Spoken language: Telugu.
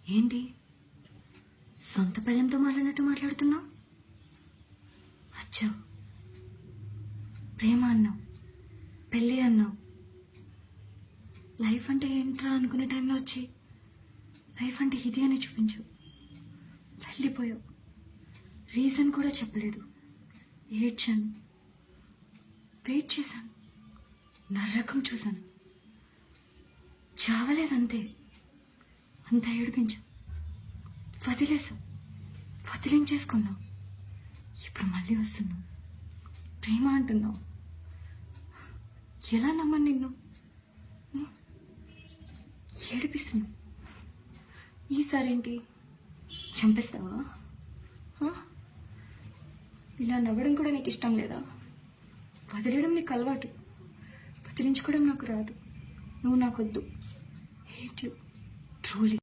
ఏంటి సొంత పిల్లంతో మాట్లాడినట్టు మాట్లాడుతున్నావు? అచ్చా, ప్రేమ అన్నావు, పెళ్ళి అన్నావు. లైఫ్ అంటే ఏంట్రా అనుకునే టైంలో వచ్చి లైఫ్ అంటే ఇది అని చూపించు. వెళ్ళిపోయావు, రీజన్ కూడా చెప్పలేదు. ఏడ్చాను, వెయిట్ చేశాను, నరకం చూశాను. చావలేదంతే, అంత ఏడిపించు. వదిలేసావు, వదిలించేసుకున్నావు. ఇప్పుడు మళ్ళీ వస్తున్నావు, ప్రేమ అంటున్నావు. ఎలా నమ్మను నిన్ను? ఏడిపిస్తున్నావు. ఈసారేంటి చంపేస్తావా? ఇలా నవ్వడం కూడా నీకు ఇష్టం లేదా? వదిలేయడం నీకు అలవాటు, వదిలించుకోవడం నాకు రాదు. నువ్వు నాకొద్దు. Hate you truly.